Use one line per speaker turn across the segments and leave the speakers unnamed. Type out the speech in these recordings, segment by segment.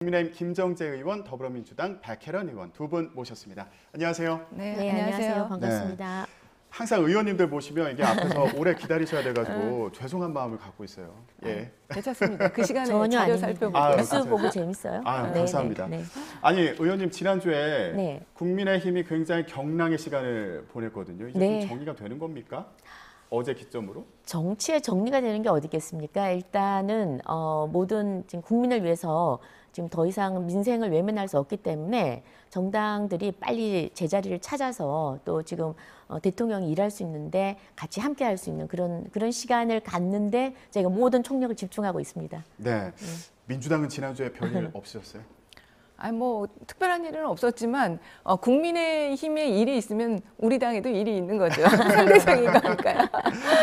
국민의힘 김정재 의원, 더불어민주당 박혜련 의원 두 분 모셨습니다. 안녕하세요.
네, 안녕하세요. 반갑습니다.
네. 항상 의원님들 모시면 이게 앞에서 오래 기다리셔야 돼가지고 죄송한 마음을 갖고 있어요. 예.
괜찮습니다. 그 시간에
전혀
자료
아닙니다.
살펴보고
뉴스 보고 재밌어요.
감사합니다.
네.
아니 의원님 지난주에
네.
국민의힘이 굉장히 경랑의 시간을 보냈거든요. 이제
네.
좀 정리가 되는 겁니까? 어제 기점으로?
정치의 정리가 되는 게 어디 있겠습니까? 일단은 모든 지금 국민을 위해서 지금 더 이상 민생을 외면할 수 없기 때문에 정당들이 빨리 제자리를 찾아서 또 지금 대통령이 일할 수 있는데 같이 함께 할 수 있는 그런 시간을 갖는데 저희가 모든 총력을 집중하고 있습니다.
네. 민주당은 지난주에 별일 없으셨어요?
아니 뭐 특별한 일은 없었지만 국민의힘에 일이 있으면 우리 당에도 일이 있는 거죠. 상대적인 거니까요.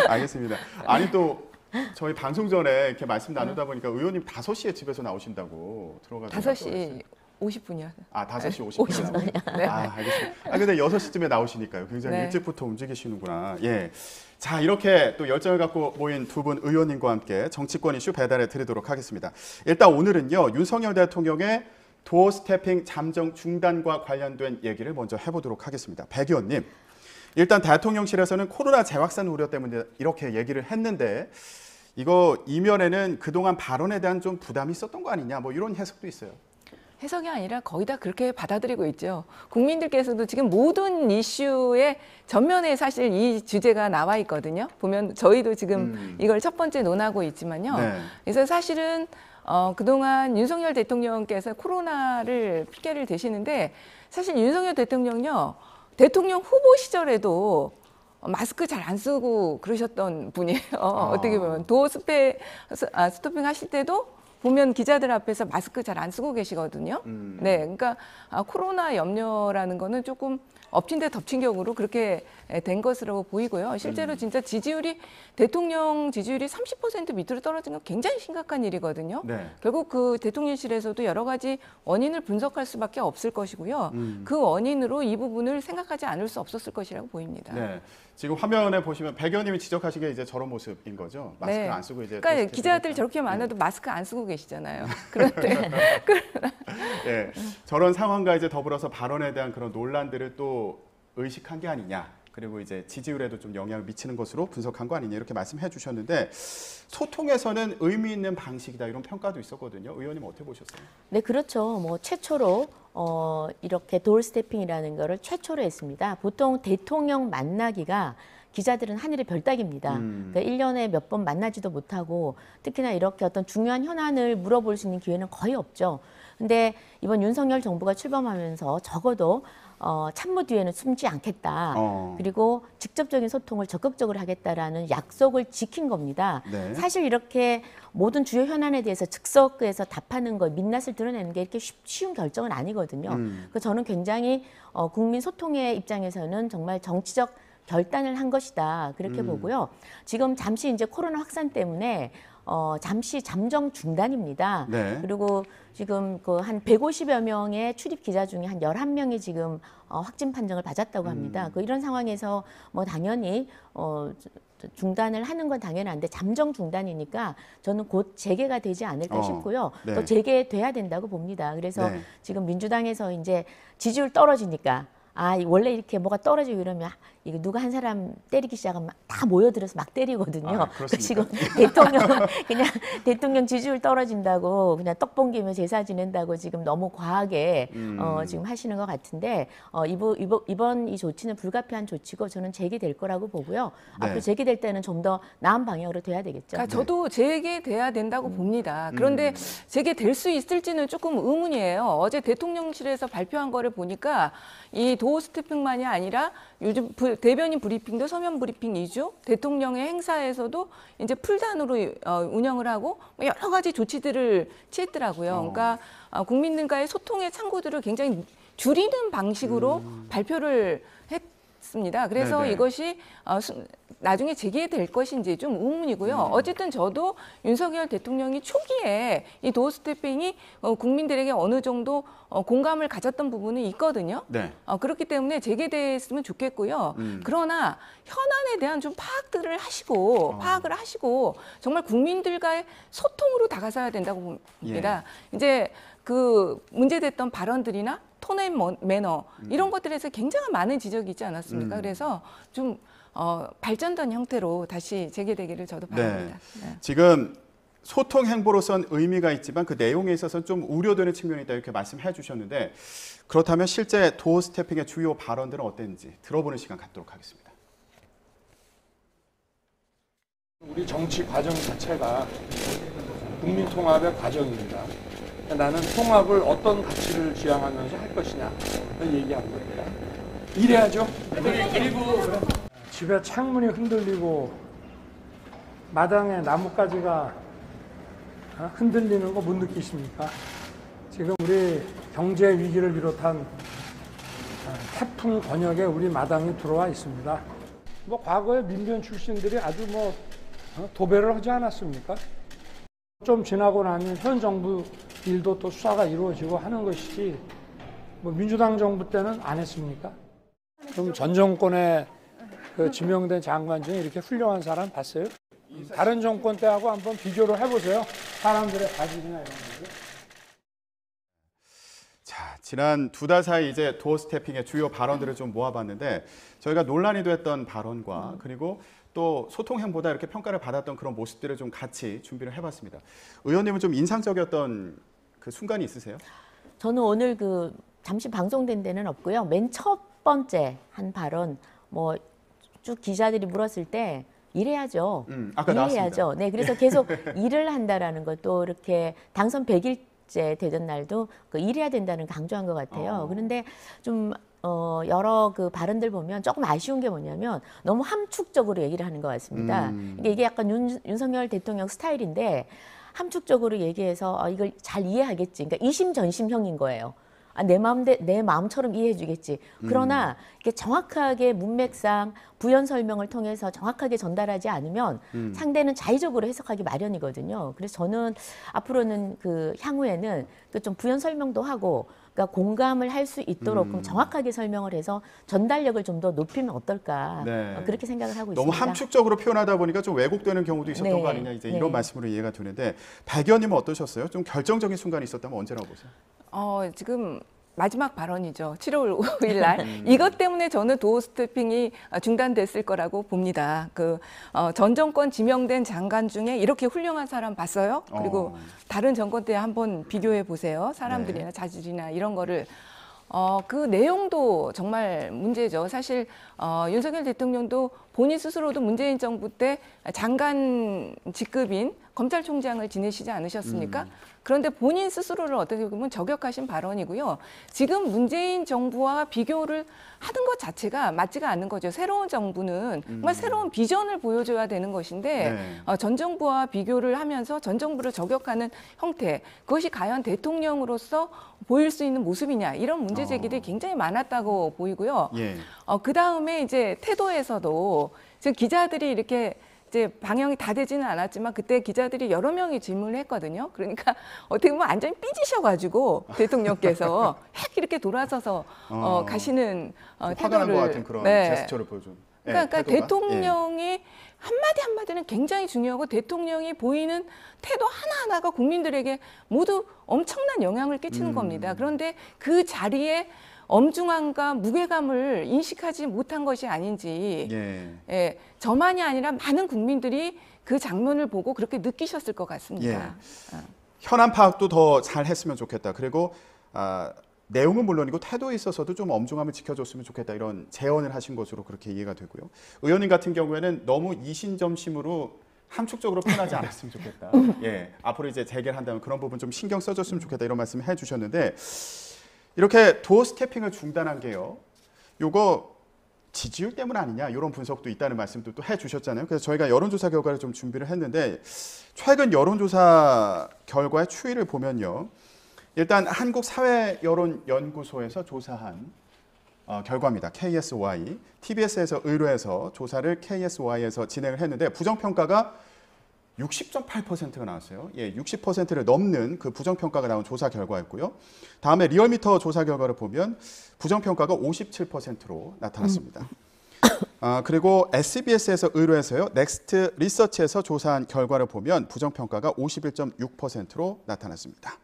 알겠습니다. 아니 또 저희 방송 전에 이렇게 말씀 나누다 보니까 의원님 5시에 집에서 나오신다고 들어가지고
5시 50분이요.
아, 5시 50분이요?
네.
아, 알겠습니다. 아, 근데 6시쯤에 나오시니까요. 굉장히
네.
일찍부터 움직이시는구나. 예. 자, 이렇게 또 열정을 갖고 모인 두 분 의원님과 함께 정치권 이슈 배달해 드리도록 하겠습니다. 일단 오늘은요, 윤석열 대통령의 도어 스태핑 잠정 중단과 관련된 얘기를 먼저 해보도록 하겠습니다. 백 의원님, 일단 대통령실에서는 코로나 재확산 우려 때문에 이렇게 얘기를 했는데 이거 이면에는 그동안 발언에 대한 좀 부담이 있었던 거 아니냐, 뭐 이런 해석도 있어요.
해석이 아니라 거의 다 그렇게 받아들이고 있죠. 국민들께서도 지금 모든 이슈의 전면에 사실 이 주제가 나와 있거든요. 보면 저희도 지금 이걸 첫 번째 논하고 있지만요.
네.
그래서 사실은 그동안 윤석열 대통령께서 코로나를 핑계를 대시는데 사실 윤석열 대통령요. 대통령 후보 시절에도 마스크 잘 안 쓰고 그러셨던 분이에요. 어떻게 보면 도어 스토핑 하실 때도 보면 기자들 앞에서 마스크 잘 안 쓰고 계시거든요. 네, 그러니까 코로나 염려라는 거는 조금 엎친 데 덮친 격으로 그렇게 된 것으로 보이고요. 실제로 진짜 대통령 지지율이 30% 밑으로 떨어진 건 굉장히 심각한 일이거든요.
네.
결국 그 대통령실에서도 여러 가지 원인을 분석할 수밖에 없을 것이고요. 그 원인으로 이 부분을 생각하지 않을 수 없었을 것이라고 보입니다.
네. 지금 화면에 보시면 백 의원님이 지적하시기에 이제 저런 모습인 거죠. 마스크를 안 쓰고 이제.
그러니까 기자들 저렇게 많아도 마스크 안 쓰고 계시잖아요. 그런데
예, 저런 상황과 이제 더불어서 발언에 대한 그런 논란들을 또 의식한 게 아니냐. 그리고 이제 지지율에도 좀 영향을 미치는 것으로 분석한 거 아니냐 이렇게 말씀해 주셨는데 소통에서는 의미 있는 방식이다 이런 평가도 있었거든요. 의원님 어떻게 보셨어요?
네, 그렇죠. 뭐 최초로 이렇게 도어 스태핑이라는 거를 최초로 했습니다. 보통 대통령 만나기가 기자들은 하늘의 별따기입니다. 그러니까 1년에 몇 번 만나지도 못하고 특히나 이렇게 어떤 중요한 현안을 물어볼 수 있는 기회는 거의 없죠. 근데 이번 윤석열 정부가 출범하면서 적어도 참모 뒤에는 숨지 않겠다. 그리고 직접적인 소통을 적극적으로 하겠다라는 약속을 지킨 겁니다.
네.
사실 이렇게 모든 주요 현안에 대해서 즉석에서 답하는 거, 민낯을 드러내는 게 이렇게 쉬운 결정은 아니거든요. 그래서 저는 굉장히 국민 소통의 입장에서는 정말 정치적 결단을 한 것이다. 그렇게 보고요. 지금 잠시 이제 코로나 확산 때문에 잠시 잠정 중단입니다.
네.
그리고 지금 그 한 150여 명의 출입 기자 중에 한 11명이 지금 확진 판정을 받았다고 합니다. 이런 상황에서 뭐 당연히 중단을 하는 건 당연한데 잠정 중단이니까 저는 곧 재개가 되지 않을까 싶고요.
네.
또 재개돼야 된다고 봅니다. 그래서
네.
지금 민주당에서 이제 지지율 떨어지니까 원래 이렇게 뭐가 떨어지고 이러면 이거 누가 한 사람 때리기 시작하면 다 모여들어서 막 때리거든요. 그러니까 지금 대통령 지지율 떨어진다고 그냥 떡 봉기며 제사 지낸다고 지금 너무 과하게 지금 하시는 것 같은데 이번 이 조치는 불가피한 조치고 저는 재개될 거라고 보고요.
네.
앞으로 재개될 때는 좀 더 나은 방향으로 돼야 되겠죠.
그러니까 저도 재개돼야 된다고 봅니다. 그런데 재개될 수 있을지는 조금 의문이에요. 어제 대통령실에서 발표한 거를 보니까 이 도어 스태핑만이 아니라 요즘 대변인 브리핑도 서면 브리핑 위주, 대통령의 행사에서도 이제 풀단으로 운영을 하고 여러 가지 조치들을 취했더라고요. 그러니까 국민들과의 소통의 창구들을 굉장히 줄이는 방식으로 발표를 않습니다. 그래서
네네.
이것이 나중에 재개될 것인지 좀 의문이고요. 어쨌든 저도 윤석열 대통령이 초기에 이 도어 스태핑이 국민들에게 어느 정도 공감을 가졌던 부분은 있거든요.
네.
그렇기 때문에 재개됐으면 좋겠고요. 그러나 현안에 대한 좀 파악을 하시고 정말 국민들과의 소통으로 다가서야 된다고 봅니다. 이제 그 문제됐던 발언들이나 톤 앤 매너 이런 것들에서 굉장히 많은 지적이 있지 않았습니까? 그래서 좀 발전된 형태로 다시 재개되기를 저도 바랍니다. 네.
지금 소통 행보로선 의미가 있지만 그 내용에 있어서는 좀 우려되는 측면이 있다 이렇게 말씀해 주셨는데 그렇다면 실제 도어 스태핑의 주요 발언들은 어땠는지 들어보는 시간 갖도록 하겠습니다.
우리 정치 과정 자체가 국민 통합의 과정입니다. 나는 통합을 어떤 가치를 지향하면서 할 것이냐 얘기하는 겁니다. 이래야죠. 그리고 집에 창문이 흔들리고 마당에 나뭇가지가 흔들리는 거 못 느끼십니까? 지금 우리 경제 위기를 비롯한 태풍 권역에 우리 마당이 들어와 있습니다. 뭐 과거에 민변 출신들이 아주 뭐 도배를 하지 않았습니까? 좀 지나고 나면 현 정부 일도 또 수사가 이루어지고 하는 것이지 뭐 민주당 정부 때는 안 했습니까? 그럼 전 정권에 그 지명된 장관 중에 이렇게 훌륭한 사람 봤어요? 다른 정권 때하고 한번 비교를 해보세요. 사람들의 가질이나 이런 거죠.
자, 지난 2달 사이 이제 도어 스태핑의 주요 발언들을 좀 모아봤는데 저희가 논란이 됐던 발언과 그리고 또 소통 행보다 이렇게 평가를 받았던 그런 모습들을 좀 같이 준비를 해봤습니다. 의원님은 좀 인상적이었던 그 순간이 있으세요?
저는 오늘 그 잠시 방송된 데는 없고요. 맨 첫 번째 한 발언 뭐 쭉 기자들이 물었을 때 일해야죠.
아까
일해야죠.
나왔습니다.
네, 그래서 계속 일을 한다라는 것도 이렇게 당선 100일째 되던 날도 그 일해야 된다는 걸 강조한 것 같아요. 그런데 좀 여러 그 발언들 보면 조금 아쉬운 게 뭐냐면 너무 함축적으로 얘기를 하는 것 같습니다. 이게 약간 윤석열 대통령 스타일인데 함축적으로 얘기해서 이걸 잘 이해하겠지. 그러니까 이심전심형인 거예요. 내 마음처럼 이해해주겠지. 그러나 이게 정확하게 문맥상 부연 설명을 통해서 정확하게 전달하지 않으면 상대는 자의적으로 해석하기 마련이거든요. 그래서 저는 앞으로는 그 향후에는 그 좀 부연 설명도 하고, 그러니까 공감을 할 수 있도록 좀 정확하게 설명을 해서 전달력을 좀 더 높이면 어떨까.
네.
그렇게 생각을 하고
너무
있습니다.
함축적으로 표현하다 보니까 좀 왜곡되는 경우도 있었던
네.
거 아니냐 이제
네.
이런 말씀으로 이해가 되는데 박 의원님은 어떠셨어요? 좀 결정적인 순간이 있었다면 언제라고 보세요?
지금 마지막 발언이죠. 7월 5일 날. 이것 때문에 저는 도어 스태핑이 중단됐을 거라고 봅니다. 전 정권 지명된 장관 중에 이렇게 훌륭한 사람 봤어요? 그리고 다른 정권 때 한번 비교해 보세요. 사람들이나 자질이나 이런 거를. 그 내용도 정말 문제죠. 사실 윤석열 대통령도 본인 스스로도 문재인 정부 때 장관 직급인 검찰총장을 지내시지 않으셨습니까? 그런데 본인 스스로를 어떻게 보면 저격하신 발언이고요. 지금 문재인 정부와 비교를 하는 것 자체가 맞지가 않는 거죠. 새로운 정부는 정말 새로운 비전을 보여줘야 되는 것인데 전 정부와 비교를 하면서 전 정부를 저격하는 형태, 그것이 과연 대통령으로서 보일 수 있는 모습이냐, 이런 문제 제기들이 굉장히 많았다고 보이고요.
예.
그 다음에 이제 태도에서도 지금 기자들이 이렇게 이제 방영이 다 되지는 않았지만 그때 기자들이 여러 명이 질문을 했거든요. 그러니까 어떻게 보면 완전히 삐지셔가지고 대통령께서 핵 이렇게 돌아서서 가시는
화가 난 것 같은 그런 제스처를 보여준.
그러니까 대통령이 한마디 한마디는 굉장히 중요하고 대통령이 보이는 태도 하나하나가 국민들에게 모두 엄청난 영향을 끼치는 겁니다. 그런데 그 자리에 엄중함과 무게감을 인식하지 못한 것이 아닌지 저만이 아니라 많은 국민들이 그 장면을 보고 그렇게 느끼셨을 것 같습니다.
현안 파악도 더 잘 했으면 좋겠다. 그리고 내용은 물론이고 태도에 있어서도 좀 엄중함을 지켜줬으면 좋겠다. 이런 제언을 하신 것으로 그렇게 이해가 되고요. 의원님 같은 경우에는 너무 이심점심으로 함축적으로 표현하지 않았으면 좋겠다. 앞으로 이제 재개한다면 그런 부분 좀 신경 써줬으면 좋겠다. 이런 말씀 해주셨는데 이렇게 도어 스태핑을 중단한 게요. 요거 지지율 때문 아니냐 이런 분석도 있다는 말씀도 또 해주셨잖아요. 그래서 저희가 여론조사 결과를 좀 준비를 했는데 최근 여론조사 결과의 추이를 보면요. 일단 한국사회여론연구소에서 조사한 결과입니다. KSY. TBS에서 의뢰해서 조사를 KSY에서 진행을 했는데 부정평가가 60.8%가 나왔어요. 예, 60%를 넘는 그 부정평가가 나온 조사 결과였고요. 다음에 리얼미터 조사 결과를 보면 부정평가가 57%로 나타났습니다. 그리고 SBS에서 의뢰해서요. 넥스트 리서치에서 조사한 결과를 보면 부정평가가 51.6%로 나타났습니다.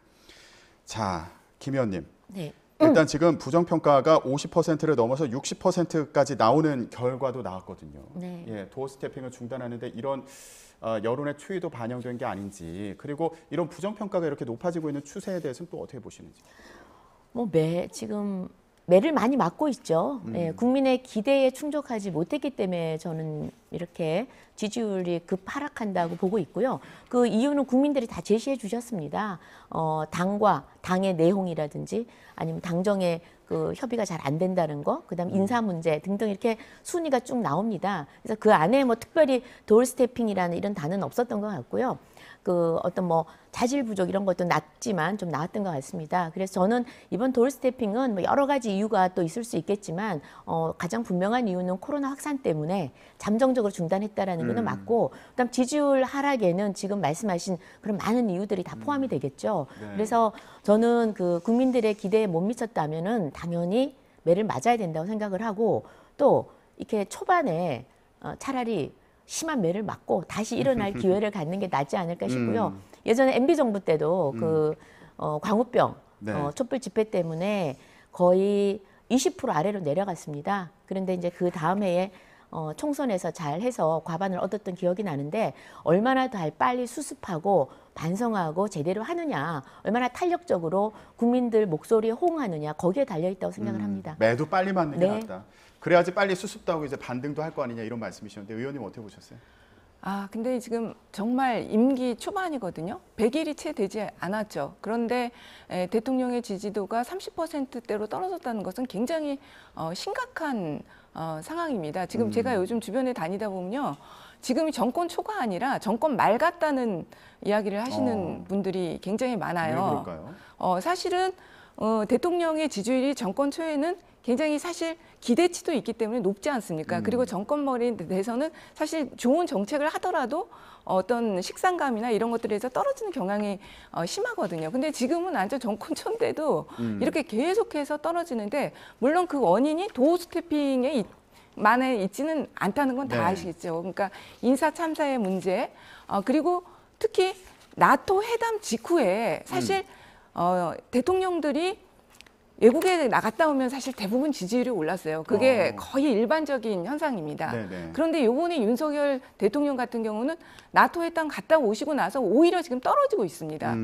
자, 김 의원님.
네.
일단 지금 부정평가가 50%를 넘어서 60%까지 나오는 결과도 나왔거든요.
네.
예, 도어 스태핑을 중단하는데 이런 여론의 추이도 반영된 게 아닌지, 그리고 이런 부정평가가 이렇게 높아지고 있는 추세에 대해서는 또 어떻게 보시는지.
지금 매를 많이 맞고 있죠. 예, 국민의 기대에 충족하지 못했기 때문에 저는 이렇게 지지율이 급하락한다고 보고 있고요. 그 이유는 국민들이 다 제시해 주셨습니다. 당과 당의 내용이라든지 아니면 당정의 그 협의가 잘 안 된다는 거, 그다음 인사 문제 등등 이렇게 순위가 쭉 나옵니다. 그래서 그 안에 뭐 특별히 도어 스태핑이라는 이런 단어는 없었던 것 같고요. 그 어떤 뭐 자질 부족 이런 것도 낮지만 좀 나왔던 것 같습니다. 그래서 저는 이번 도어 스태핑은 뭐 여러 가지 이유가 또 있을 수 있겠지만 가장 분명한 이유는 코로나 확산 때문에 잠정적으로 중단했다라는 것은 맞고, 그다음 지지율 하락에는 지금 말씀하신 그런 많은 이유들이 다 포함이 되겠죠.
네.
그래서 저는 그 국민들의 기대에 못 미쳤다면은 당연히 매를 맞아야 된다고 생각을 하고, 또 이렇게 초반에 차라리 심한 매를 맞고 다시 일어날 기회를 갖는 게 낫지 않을까 싶고요. 예전에 MB 정부 때도 그 광우병
네.
촛불 집회 때문에 거의 20% 아래로 내려갔습니다. 그런데 이제 그 다음 해에 총선에서 잘 해서 과반을 얻었던 기억이 나는데, 얼마나 더 빨리 수습하고 반성하고 제대로 하느냐, 얼마나 탄력적으로 국민들 목소리에 호응하느냐, 거기에 달려있다고 생각을 합니다.
매도 빨리 맞는 게
네.
낫다. 그래야지 빨리 수습도 하고 이제 반등도 할 거 아니냐 이런 말씀이셨는데 의원님 어떻게 보셨어요?
근데 지금 정말 임기 초반이거든요. 100일이 채 되지 않았죠. 그런데 대통령의 지지도가 30%대로 떨어졌다는 것은 굉장히 심각한 상황입니다. 지금 제가 요즘 주변에 다니다 보면요. 지금이 정권 초가 아니라 정권 말 같다는 이야기를 하시는 분들이 굉장히 많아요.
왜 그럴까요?
사실은 대통령의 지지율이 정권 초에는 굉장히 사실 기대치도 있기 때문에 높지 않습니까? 그리고 정권머리에 대해서는 사실 좋은 정책을 하더라도 어떤 식상감이나 이런 것들에서 떨어지는 경향이 심하거든요. 근데 지금은 완전 정권 초인데도 이렇게 계속해서 떨어지는데, 물론 그 원인이 도어 스태핑에 만에 있지는 않다는 건 다
네.
아시겠죠. 그러니까 인사 참사의 문제, 그리고 특히 나토 회담 직후에 사실 대통령들이 외국에 나갔다 오면 사실 대부분 지지율이 올랐어요. 그게 거의 일반적인 현상입니다.
네네.
그런데 요번에 윤석열 대통령 같은 경우는 나토 회담 갔다 오시고 나서 오히려 지금 떨어지고 있습니다.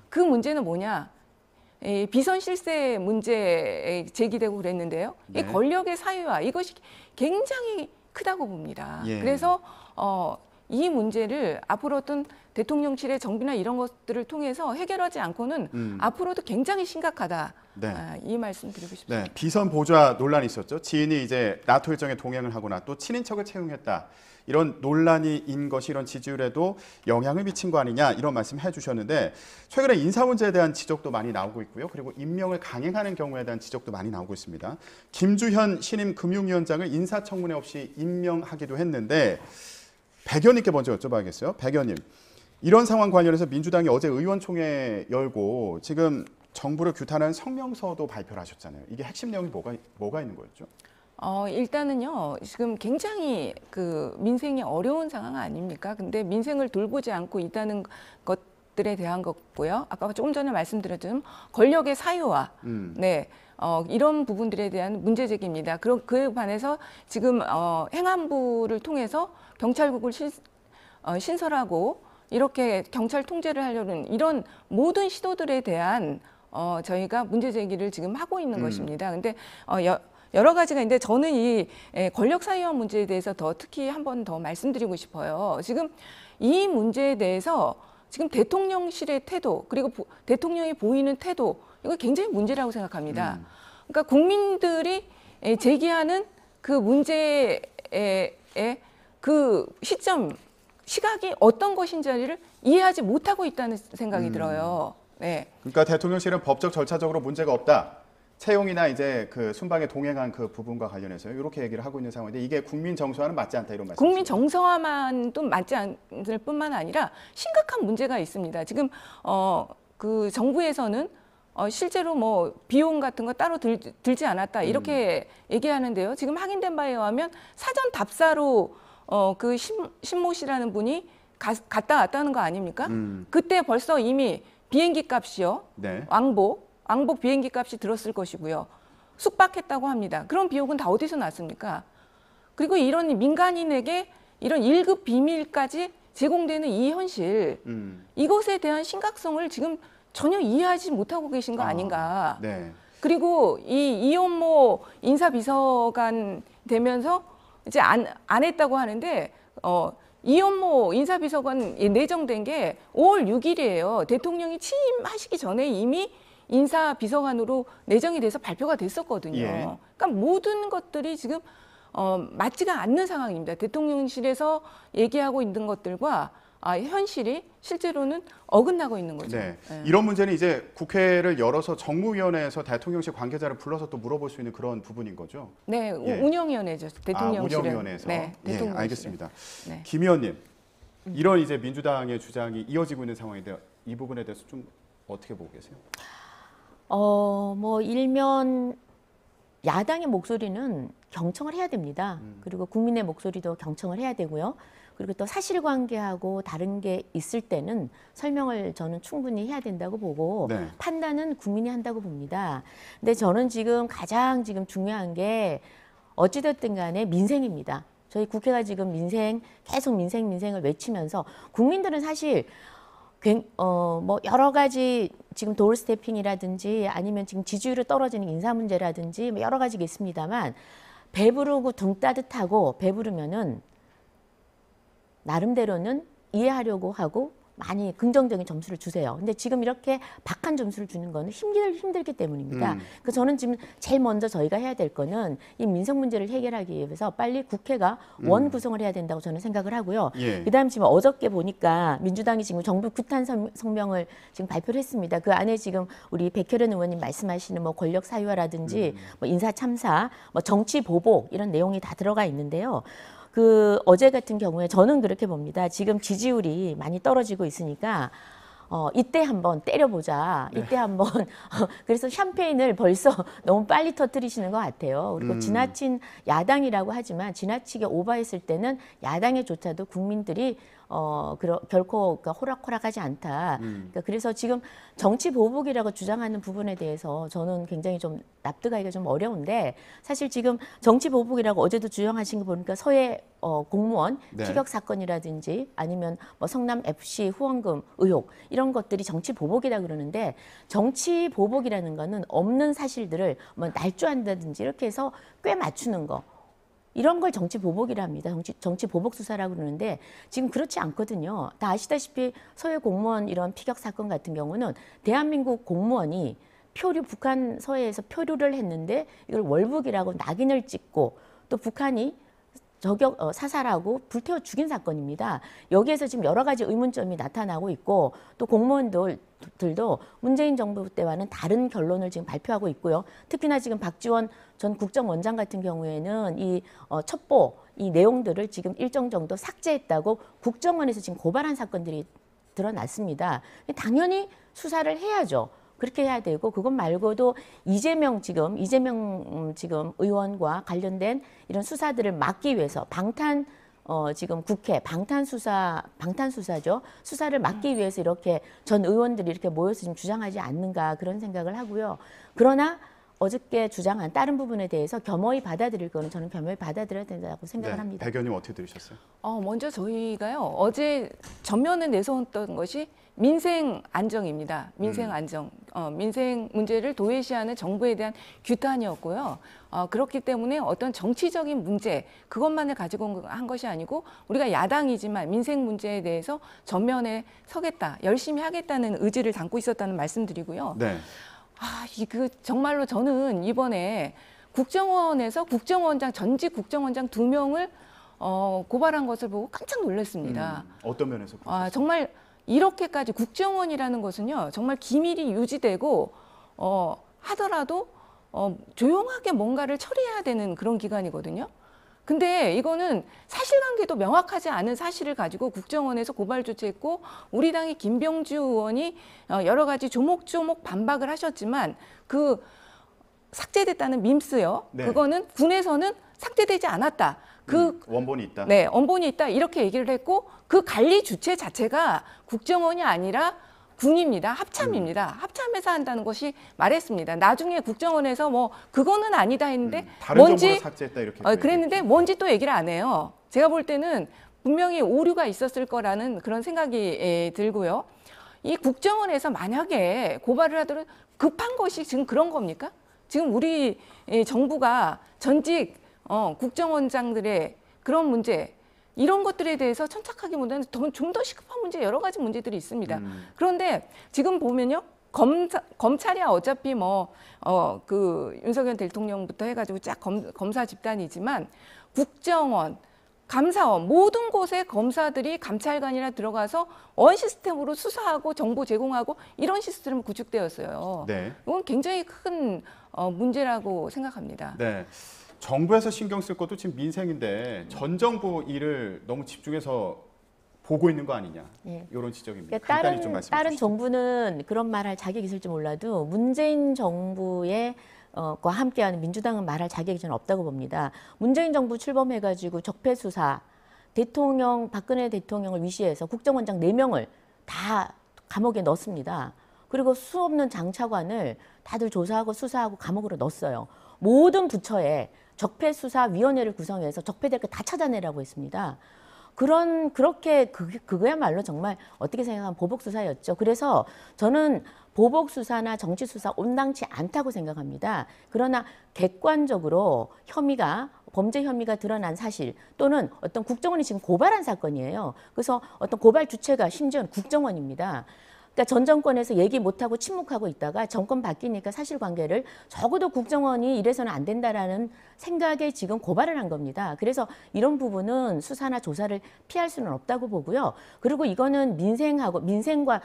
그 문제는 뭐냐? 비선 실세 문제 제기되고 그랬는데요.
네.
이 권력의 사유화, 이것이 굉장히 크다고 봅니다.
예.
그래서 이 문제를 앞으로 어떤 대통령실의 정비나 이런 것들을 통해서 해결하지 않고는 앞으로도 굉장히 심각하다.
네.
이 말씀 드리고 싶습니다.
네, 비선 보좌 논란이 있었죠. 지인이 이제 나토 일정에 동행을 하거나 또 친인척을 채용했다. 이런 논란이 인 것이 이런 지지율에도 영향을 미친 거 아니냐 이런 말씀 해주셨는데, 최근에 인사 문제에 대한 지적도 많이 나오고 있고요. 그리고 임명을 강행하는 경우에 대한 지적도 많이 나오고 있습니다. 김주현 신임 금융위원장을 인사청문회 없이 임명하기도 했는데, 백 의원님께 먼저 여쭤봐야겠어요. 백 의원님, 이런 상황 관련해서 민주당이 어제 의원총회 열고 지금 정부를 규탄하는 성명서도 발표를 하셨잖아요. 이게 핵심 내용이 뭐가 있는 거였죠?
일단은요, 지금 굉장히 그 민생이 어려운 상황 아닙니까? 근데 민생을 돌보지 않고 있다는 것들에 대한 거고요. 아까 조금 전에 말씀드렸던 권력의 사유화, 네, 이런 부분들에 대한 문제 제기입니다. 그에 반해서 지금 행안부를 통해서 경찰국을 신설하고 이렇게 경찰 통제를 하려는 이런 모든 시도들에 대한 저희가 문제 제기를 지금 하고 있는 것입니다. 근데 여러 가지가 있는데 저는 이 권력 사유화 문제에 대해서 더 특히 한 번 더 말씀드리고 싶어요. 지금 이 문제에 대해서 지금 대통령실의 태도, 그리고 대통령이 보이는 태도, 이거 굉장히 문제라고 생각합니다. 그러니까 국민들이 제기하는 그 문제의 그 시각이 어떤 것인지를 이해하지 못하고 있다는 생각이 들어요. 네.
그러니까 대통령실은 법적 절차적으로 문제가 없다. 채용이나 이제 그 순방에 동행한 그 부분과 관련해서 이렇게 얘기를 하고 있는 상황인데 이게 국민 정서와는 맞지 않다 이런 말씀.
국민 정서와만도 맞지 않을 뿐만 아니라 심각한 문제가 있습니다. 지금 그 정부에서는 실제로 뭐 비용 같은 거 따로 들지 않았다 이렇게 얘기하는데요. 지금 확인된 바에 의하면 사전 답사로 그 신모 씨라는 분이 갔다 왔다는 거 아닙니까? 그때 벌써 이미 비행기 값이요,
네.
왕복 비행기 값이 들었을 것이고요. 숙박했다고 합니다. 그런 비용은 다 어디서 났습니까? 그리고 이런 민간인에게 이런 1급 비밀까지 제공되는 이 현실, 이것에 대한 심각성을 지금 전혀 이해하지 못하고 계신 거 아닌가.
네.
그리고 이 이혼모 인사비서관 되면서 이제 안 했다고 하는데 이혼모 인사비서관 내정된 게 5월 6일이에요. 대통령이 취임하시기 전에 이미 인사비서관으로 내정이 돼서 발표가 됐었거든요.
예.
그러니까 모든 것들이 지금 맞지가 않는 상황입니다. 대통령실에서 얘기하고 있는 것들과 현실이 실제로는 어긋나고 있는 거죠.
네.
네.
이런 문제는 이제 국회를 열어서 정무위원회에서 대통령실 관계자를 불러서 또 물어볼 수 있는 그런 부분인 거죠.
네,
예.
운영위원회죠. 대통령실은.
운영위원회에서.
네,
예,
대통령실은.
알겠습니다.
네.
김 의원님, 이런 이제 민주당의 주장이 이어지고 있는 상황인데 이 부분에 대해서 좀 어떻게 보고 계세요?
뭐 일면 야당의 목소리는 경청을 해야 됩니다. 그리고 국민의 목소리도 경청을 해야 되고요. 그리고 또 사실관계하고 다른 게 있을 때는 설명을 저는 충분히 해야 된다고 보고
네.
판단은 국민이 한다고 봅니다. 근데 저는 지금 가장 중요한 게 어찌됐든 간에 민생입니다. 저희 국회가 지금 계속 민생을 외치면서 국민들은 사실 뭐 여러 가지 지금 도어 스태핑이라든지 아니면 지금 지지율이 떨어지는 인사 문제라든지 뭐 여러 가지가 있습니다만 배부르고 등 따뜻하고 배부르면은 나름대로는 이해하려고 하고 많이 긍정적인 점수를 주세요. 근데 지금 이렇게 박한 점수를 주는 거는 힘들기 때문입니다. 그래서 저는 지금 제일 먼저 저희가 해야 될 거는 이 민생 문제를 해결하기 위해서 빨리 국회가 원 구성을 해야 된다고 저는 생각을 하고요.
예.
그다음 지금 어저께 보니까 민주당이 지금 정부 규탄 성명을 지금 발표를 했습니다. 그 안에 지금 우리 백혜련 의원님 말씀하시는 뭐 권력 사유화라든지 뭐 인사 참사, 뭐 정치 보복 이런 내용이 다 들어가 있는데요. 그 어제 같은 경우에 저는 그렇게 봅니다. 지금 지지율이 많이 떨어지고 있으니까 이때 한번 때려보자. 이때 한번 그래서 샴페인을 벌써 너무 빨리 터뜨리시는 것 같아요. 그리고 지나친 야당이라고 하지만 지나치게 오버했을 때는 야당에조차도 국민들이 결코 그러니까 호락호락하지 않다. 그러니까 그래서 지금 정치 보복이라고 주장하는 부분에 대해서 저는 굉장히 좀 납득하기가 좀 어려운데 사실 지금 정치 보복이라고 어제도 주장하신 거 보니까 서해 공무원
네.
피격 사건이라든지 아니면 뭐 성남 FC 후원금 의혹 이런 것들이 정치 보복이라 그러는데 정치 보복이라는 거는 없는 사실들을 뭐 날조한다든지 이렇게 해서 꽤 맞추는 거. 이런 걸 정치 보복이라 합니다. 정치 보복 수사라고 그러는데 지금 그렇지 않거든요. 다 아시다시피 서해 공무원 이런 피격 사건 같은 경우는 대한민국 공무원이 북한 서해에서 표류를 했는데 이걸 월북이라고 낙인을 찍고 또 북한이 사살하고 불태워 죽인 사건입니다. 여기에서 지금 여러 가지 의문점이 나타나고 있고 또 공무원들도 문재인 정부 때와는 다른 결론을 지금 발표하고 있고요. 특히나 지금 박지원 전 국정원장 같은 경우에는 이 첩보 이 내용들을 지금 일정 정도 삭제했다고 국정원에서 지금 고발한 사건들이 드러났습니다. 당연히 수사를 해야죠. 그렇게 해야 되고 그것 말고도 이재명 지금 의원과 관련된 이런 수사들을 막기 위해서 지금 국회 방탄수사죠. 수사를 막기 위해서 이렇게 전 의원들이 이렇게 모여서 지금 주장하지 않는가 그런 생각을 하고요. 그러나 어저께 주장한 다른 부분에 대해서 겸허히 받아들일 거는 저는 겸허히 받아들여야 된다고 생각을
네.
합니다.
백 의원님 어떻게 들으셨어요?
먼저 저희가요 어제 전면에 내세웠던 것이 민생 안정입니다. 민생 안정, 민생 문제를 도외시하는 정부에 대한 규탄이었고요. 그렇기 때문에 어떤 정치적인 문제 그것만을 가지고 한 것이 아니고 우리가 야당이지만 민생 문제에 대해서 전면에 서겠다, 열심히 하겠다는 의지를 담고 있었다는 말씀드리고요.
네.
정말로 저는 이번에 국정원에서 전직 국정원장 2명을 고발한 것을 보고 깜짝 놀랐습니다.
어떤 면에서 그러셨어요?
정말 이렇게까지 국정원이라는 것은요, 정말 기밀이 유지되고 하더라도 조용하게 뭔가를 처리해야 되는 그런 기관이거든요. 근데 이거는 사실관계도 명확하지 않은 사실을 가지고 국정원에서 고발 조치했고 우리 당의 김병주 의원이 여러 가지 조목조목 반박을 하셨지만 그 삭제됐다는 밈스요.
네.
그거는 군에서는 삭제되지 않았다. 그
원본이 있다.
네, 원본이 있다 이렇게 얘기를 했고 그 관리 주체 자체가 국정원이 아니라 군입니다. 합참입니다. 합참에서 한다는 것이 말했습니다. 나중에 국정원에서 뭐 그거는 아니다 했는데
다른
뭔지
정보를 삭제했다 이렇게.
그랬는데 뭔지 또 얘기를 안 해요. 제가 볼 때는 분명히 오류가 있었을 거라는 그런 생각이 들고요. 이 국정원에서 만약에 고발을 하도록 급한 것이 지금 그런 겁니까? 지금 우리 정부가 전직 국정원장들의 그런 문제 이런 것들에 대해서 천착하기보다는 좀 더 시급한 문제 여러 가지 문제들이 있습니다. 그런데 지금 보면요. 검찰이야 어차피 그 윤석열 대통령부터 해가지고 쫙 검사 집단이지만 국정원, 감사원 모든 곳에 검사들이 감찰관이라 들어가서 원 시스템으로 수사하고 정보 제공하고 이런 시스템이 구축되었어요.
네.
이건 굉장히 큰 문제라고 생각합니다.
네. 정부에서 신경 쓸 것도 지금 민생인데 전 정부 일을 너무 집중해서 보고 있는 거 아니냐
예.
이런 지적입니다.
그러니까
간단히 좀 말씀해
다른
주시죠.
정부는 그런 말할 자격이 있을지 몰라도 문재인 정부의 과 함께하는 민주당은 말할 자격이 저는 없다고 봅니다. 문재인 정부 출범해가지고 적폐 수사, 박근혜 대통령을 위시해서 국정원장 4명을 다 감옥에 넣었습니다. 그리고 수없는 장차관을 다들 조사하고 수사하고 감옥으로 넣었어요. 모든 부처에 적폐수사위원회를 구성해서 적폐될 거 다 찾아내라고 했습니다. 그거야말로 정말 어떻게 생각하면 보복수사였죠. 그래서 저는 보복수사나 정치수사 온당치 않다고 생각합니다. 그러나 객관적으로 범죄 혐의가 드러난 사실 또는 어떤 국정원이 지금 고발한 사건이에요. 그래서 어떤 고발 주체가 심지어는 국정원입니다. 그러니까 전 정권에서 얘기 못하고 침묵하고 있다가 정권 바뀌니까 사실관계를 적어도 국정원이 이래서는 안 된다라는 생각에 지금 고발을 한 겁니다. 그래서 이런 부분은 수사나 조사를 피할 수는 없다고 보고요. 그리고 이거는 민생과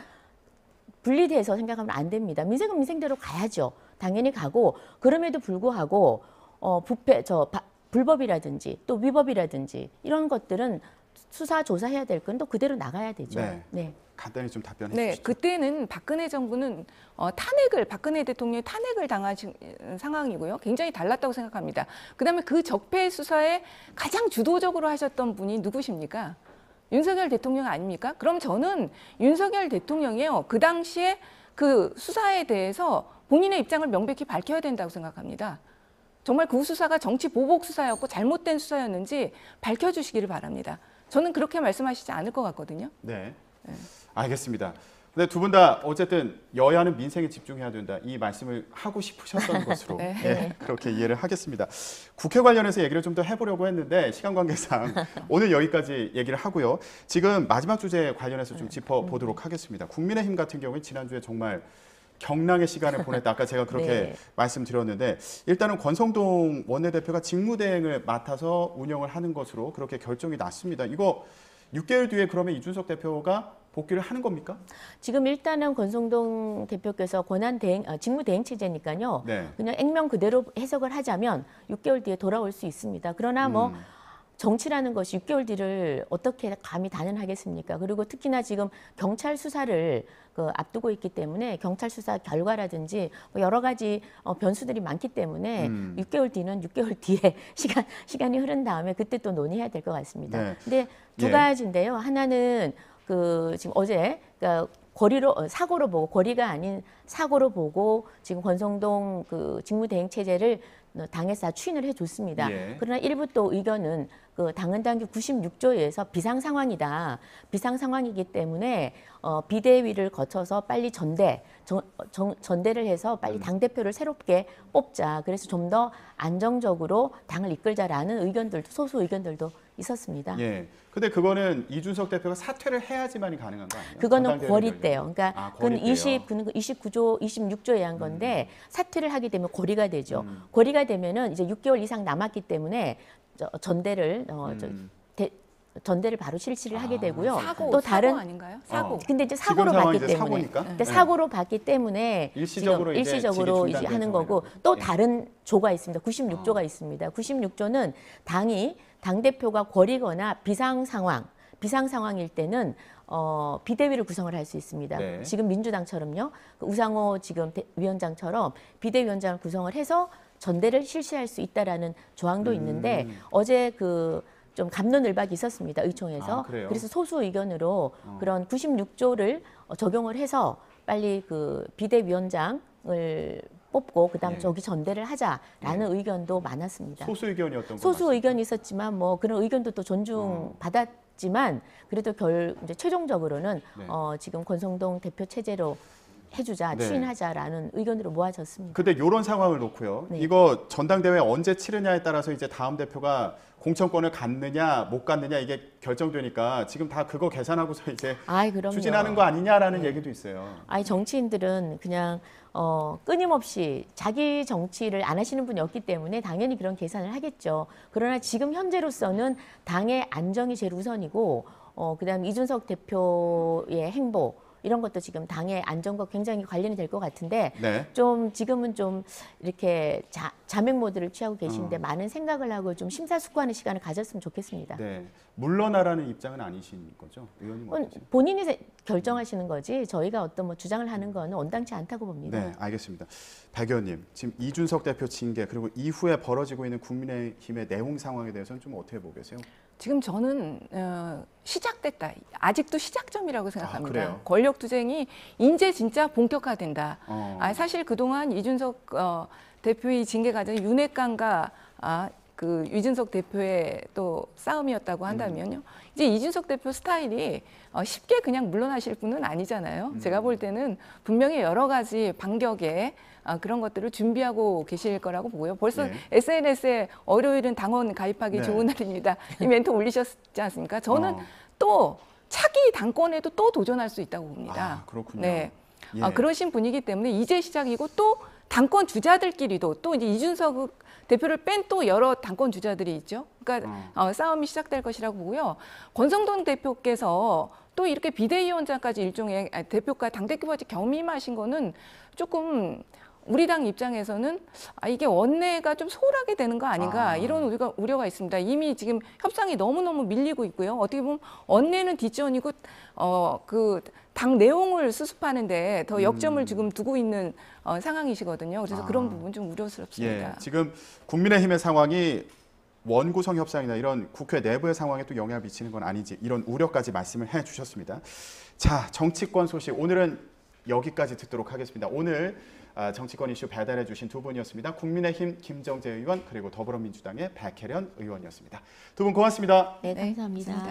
분리돼서 생각하면 안 됩니다. 민생은 민생대로 가야죠. 당연히 가고 그럼에도 불구하고 불법이라든지 또 위법이라든지 이런 것들은 수사 조사해야 될 건 또 그대로 나가야 되죠.
네.
네.
간단히 좀 답변해
네,
주시죠.
그때는 박근혜 정부는 박근혜 대통령이 탄핵을 당한 상황이고요. 굉장히 달랐다고 생각합니다. 그다음에 그 적폐 수사에 가장 주도적으로 하셨던 분이 누구십니까? 윤석열 대통령 아닙니까? 그럼 저는 윤석열 대통령이요. 그 당시에 그 수사에 대해서 본인의 입장을 명백히 밝혀야 된다고 생각합니다. 정말 그 수사가 정치 보복 수사였고 잘못된 수사였는지 밝혀주시기를 바랍니다. 저는 그렇게 말씀하시지 않을 것 같거든요.
네. 알겠습니다. 근데 두 분 다 어쨌든 여야는 민생에 집중해야 된다 이 말씀을 하고 싶으셨던 것으로
네.
네, 그렇게 이해를 하겠습니다. 국회 관련해서 얘기를 좀 더 해보려고 했는데 시간 관계상 오늘 여기까지 얘기를 하고요. 지금 마지막 주제 관련해서 좀 짚어보도록 하겠습니다. 국민의힘 같은 경우에 지난주에 정말 경랑의 시간을 보냈다. 아까 제가 그렇게
네.
말씀드렸는데 일단은 권성동 원내대표가 직무대행을 맡아서 운영을 하는 것으로 그렇게 결정이 났습니다. 이거 6개월 뒤에 그러면 이준석 대표가 복귀를 하는 겁니까?
지금 일단은 권성동 대표께서 직무대행 체제니까요.
네.
그냥 액면 그대로 해석을 하자면 6개월 뒤에 돌아올 수 있습니다. 그러나 정치라는 것이 6개월 뒤를 어떻게 감히 단언하겠습니까? 그리고 특히나 지금 경찰 수사를 앞두고 있기 때문에 경찰 수사 결과라든지 여러 가지 변수들이 많기 때문에 6개월 뒤는 6개월 뒤에 시간이 흐른 다음에 그때 또 논의해야 될 것 같습니다.
네.
근데 두 가지인데요. 하나는 지금 어제 사고로 보고 권리가 아닌 사고로 보고 지금 권성동 직무대행 체제를 당에서 다 추인을 해줬습니다.
예.
그러나 일부 또 의견은 당헌 당규 96조에서 비상 상황이다. 비상 상황이기 때문에 비대위를 거쳐서 빨리 전대를 해서 빨리 당 대표를 새롭게 뽑자. 그래서 좀 더 안정적으로 당을 이끌자라는 소수 의견들도 있었습니다.
예. 근데 그거는 이준석 대표가 사퇴를 해야지만이 가능한 거 아니에요?
그거는
전당대회를
권리
열려면.
때요. 그러니까 그건
권리 때요.
29조, 26조에 한 건데 사퇴를 하게 되면 고리가 되죠. 고리가 되면은 이제 6개월 이상 남았기 때문에 전대를 전대를 바로 실시를 하게 되고요.
사고
또 다른
사고 아닌가요? 사고.
근데 이제
지금
사고로
상황이
봤기
이제
때문에
사고니까?
근데 사고로 봤기 때문에
일시적으로
지금
이제
일시적으로
직위
이제
중단된
하는 거고
상황이라고.
또
예.
다른 조가 있습니다. 96조가 있습니다. 96조는 당이 당대표가 거리거나 비상 상황일 때는 비대위를 구성을 할 수 있습니다.
네.
지금 민주당처럼요. 우상호 지금 위원장처럼 비대위원장을 구성을 해서 전대를 실시할 수 있다라는 조항도 있는데 어제 좀 갑론을박이 있었습니다. 의총에서.
아, 그래요?
그래서 소수 의견으로 그런 96조를 적용을 해서 빨리 비대위원장을 뽑고 그다음
예.
저기 전대를 하자라는 의견도 많았습니다.
소수 의견이었던 거
소수
맞습니까?
의견이 있었지만 뭐 그런 의견도 또 존중받았지만 그래도 이제 최종적으로는
네.
지금 권성동 대표 체제로 해주자,
네.
추인하자라는 의견으로 모아졌습니다.
근데 이런 상황을 놓고요.
네.
이거 전당대회 언제 치르냐에 따라서 이제 다음 대표가 공천권을 갖느냐 못 갖느냐 이게 결정되니까 지금 다 그거 계산하고서 이제
그럼요.
추진하는 거 아니냐라는 얘기도 있어요.
정치인들은 그냥 끊임없이 자기 정치를 안 하시는 분이 없기 때문에 당연히 그런 계산을 하겠죠. 그러나 지금 현재로서는 당의 안정이 제일 우선이고 그다음 이준석 대표의 행보 이런 것도 지금 당의 안정과 굉장히 관련이 될 것 같은데
네.
좀 지금은 좀 이렇게 자맹 모드를 취하고 계신데 많은 생각을 하고 좀 심사숙고하는 시간을 가졌으면 좋겠습니다.
네. 물러나라는 입장은 아니신 거죠? 의원님 어떠세요?
본인이 결정하시는 거지 저희가 어떤 뭐 주장을 하는 거는 온당치 않다고 봅니다.
네, 알겠습니다. 박 의원님, 지금 이준석 대표 징계 그리고 이후에 벌어지고 있는 국민의힘의 내용 상황에 대해서는 좀 어떻게 보고 계세요?
지금 저는 시작됐다. 아직도 시작점이라고
그래요?
생각합니다. 권력 투쟁이 이제 진짜 본격화된다. 사실 그동안 이준석 대표의 징계 과정이 윤핵관과 그 이준석 대표의 또 싸움이었다고 한다면요. 이제 이준석 대표 스타일이 쉽게 그냥 물러나실 분은 아니잖아요. 제가 볼 때는 분명히 여러 가지 반격의 그런 것들을 준비하고 계실 거라고 보고요. 벌써
네.
SNS에 월요일은 당원 가입하기
네.
좋은 날입니다. 이 멘트 올리셨지 않습니까? 저는 또 차기 당권에도 또 도전할 수 있다고 봅니다.
그렇군요.
네.
예.
그러신 분이기 때문에 이제 시작이고 또 당권 주자들끼리도 또 이제 이준석 대표를 뺀 또 여러 당권 주자들이 있죠. 그러니까 싸움이 시작될 것이라고 보고요. 권성동 대표께서 또 이렇게 비대위원장까지 일종의 대표가 당대표까지 겸임하신 거는 조금 우리 당 입장에서는 이게 원내가 좀 소홀하게 되는 거 아닌가 이런 우려가 있습니다. 이미 지금 협상이 너무너무 밀리고 있고요. 어떻게 보면 원내는 뒷전이고 그 당 내용을 수습하는데 더 역점을 지금 두고 있는 상황이시거든요. 그래서 그런 부분 좀 우려스럽습니다.
예, 지금 국민의힘의 상황이 원구성 협상이나 이런 국회 내부의 상황에 또 영향을 미치는 건 아닌지 이런 우려까지 말씀을 해주셨습니다. 자, 정치권 소식 오늘은 여기까지 듣도록 하겠습니다. 오늘 정치권 이슈 배달해 주신 두 분이었습니다. 국민의힘 김정재 의원 그리고 더불어민주당의 백혜련 의원이었습니다. 두 분 고맙습니다.
네, 감사합니다.